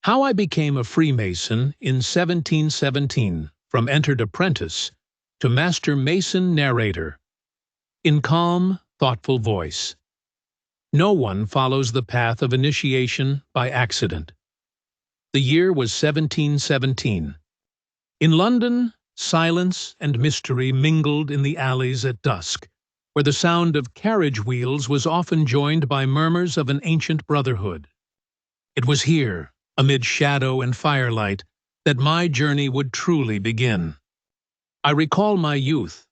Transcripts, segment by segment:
How I Became a Freemason in 1717, from Entered Apprentice to Master Mason Narrator. In calm, thoughtful voice. No one follows the path of initiation by accident. The year was 1717. In London, silence and mystery mingled in the alleys at dusk, where the sound of carriage wheels was often joined by murmurs of an ancient brotherhood. It was here, amid shadow and firelight, that my journey would truly begin. I recall my youth,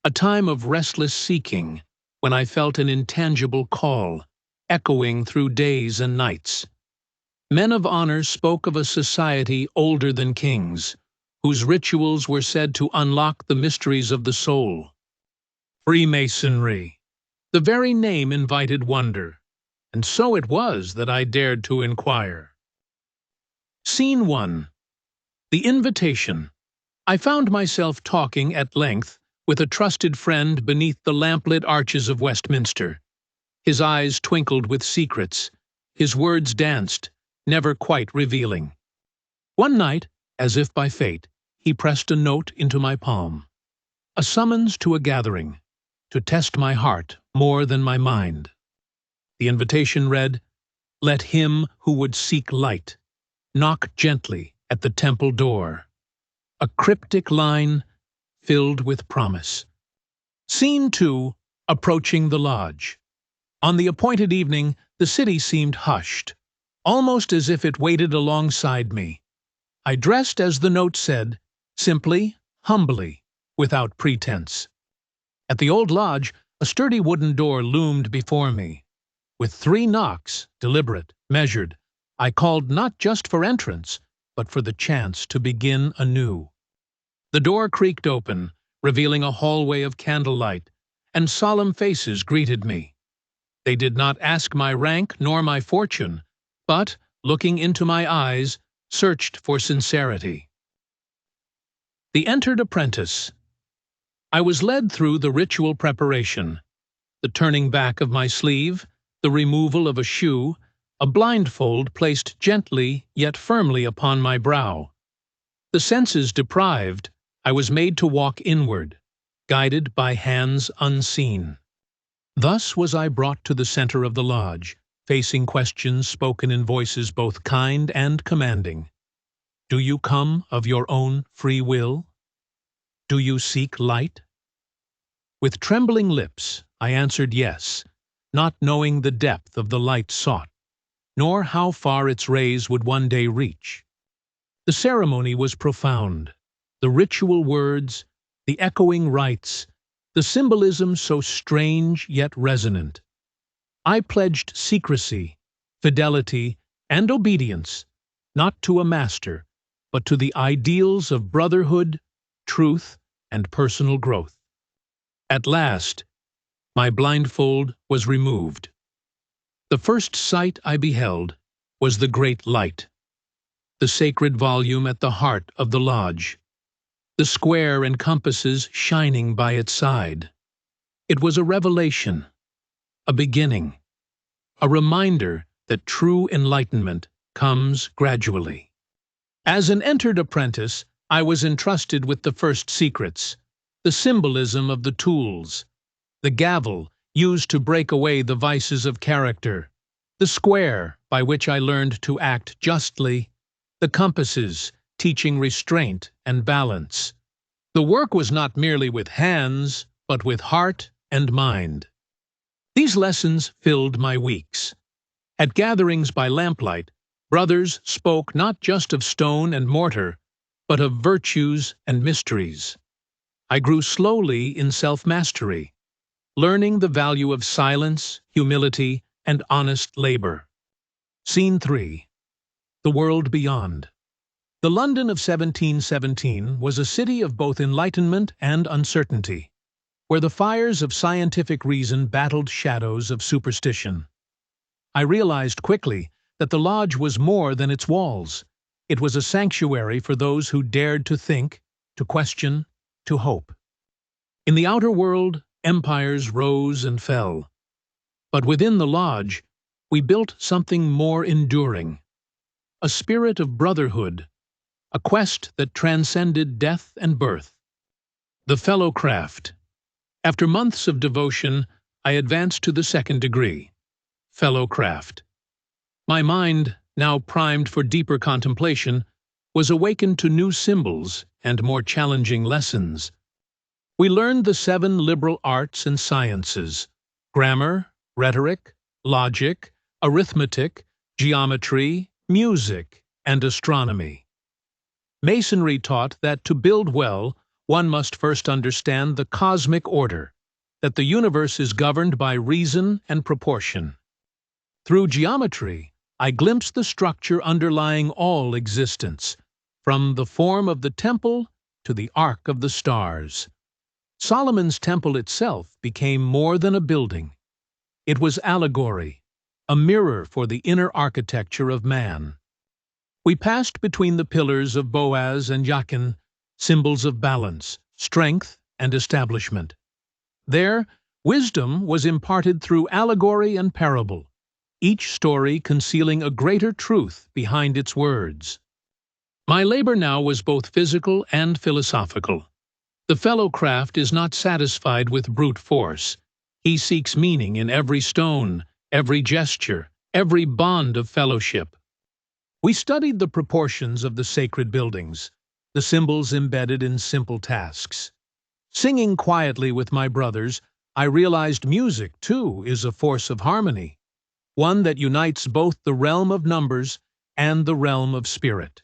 a time of restless seeking, when I felt an intangible call, echoing through days and nights. Men of honor spoke of a society older than kings, whose rituals were said to unlock the mysteries of the soul. Freemasonry. The very name invited wonder, and so it was that I dared to inquire. Scene 1. The Invitation. I found myself talking at length with a trusted friend beneath the lamplit arches of Westminster. His eyes twinkled with secrets, his words danced, never quite revealing. One night, as if by fate, he pressed a note into my palm. A summons to a gathering, to test my heart more than my mind. The invitation read, "Let him who would seek light knock gently at the temple door." A cryptic line filled with promise. Scene 2. Approaching the lodge. On the appointed evening, the city seemed hushed, almost as if it waited alongside me. I dressed as the note said, simply, humbly, without pretense. At the old lodge, a sturdy wooden door loomed before me. With 3 knocks, deliberate, measured, I called not just for entrance, but for the chance to begin anew. The door creaked open, revealing a hallway of candlelight, and solemn faces greeted me. They did not ask my rank nor my fortune, but, looking into my eyes, searched for sincerity. The Entered Apprentice. I was led through the ritual preparation, the turning back of my sleeve, the removal of a shoe, a blindfold placed gently yet firmly upon my brow. The senses deprived, I was made to walk inward, guided by hands unseen. Thus was I brought to the center of the lodge, facing questions spoken in voices both kind and commanding. Do you come of your own free will? Do you seek light? With trembling lips, I answered yes, not knowing the depth of the light sought, nor how far its rays would one day reach. The ceremony was profound, the ritual words, the echoing rites, the symbolism so strange yet resonant. I pledged secrecy, fidelity, and obedience, not to a master, but to the ideals of brotherhood, truth, and personal growth. At last, my blindfold was removed. The first sight I beheld was the great light, the sacred volume at the heart of the lodge, the square and compasses shining by its side. It was a revelation, a beginning, a reminder that true enlightenment comes gradually. As an entered apprentice, I was entrusted with the first secrets, the symbolism of the tools, the gavel used to break away the vices of character, the square by which I learned to act justly, the compasses teaching restraint and balance. The work was not merely with hands, but with heart and mind. These lessons filled my weeks. At gatherings by lamplight, brothers spoke not just of stone and mortar, but of virtues and mysteries. I grew slowly in self-mastery, learning the value of silence, humility, and honest labor. Scene 3. The World Beyond. The London of 1717 was a city of both enlightenment and uncertainty, where the fires of scientific reason battled shadows of superstition. I realized quickly that the lodge was more than its walls. It was a sanctuary for those who dared to think, to question, to hope. In the outer world, empires rose and fell. But within the lodge, we built something more enduring. a spirit of brotherhood, a quest that transcended death and birth. The fellow craft. After months of devotion, I advanced to the second degree, fellow craft. My mind, now primed for deeper contemplation, was awakened to new symbols and more challenging lessons. We learned the 7 liberal arts and sciences: grammar, rhetoric, logic, arithmetic, geometry, music, and astronomy. Masonry taught that to build well, one must first understand the cosmic order, that the universe is governed by reason and proportion. Through geometry, I glimpsed the structure underlying all existence, from the form of the temple to the arc of the stars. Solomon's temple itself became more than a building. It was allegory, a mirror for the inner architecture of man. We passed between the pillars of Boaz and Jachin, symbols of balance, strength, and establishment. There, wisdom was imparted through allegory and parable, each story concealing a greater truth behind its words. My labor now was both physical and philosophical. The fellow craft is not satisfied with brute force. He seeks meaning in every stone, every gesture, every bond of fellowship. We studied the proportions of the sacred buildings, the symbols embedded in simple tasks. Singing quietly with my brothers, I realized music, too, is a force of harmony, one that unites both the realm of numbers and the realm of spirit.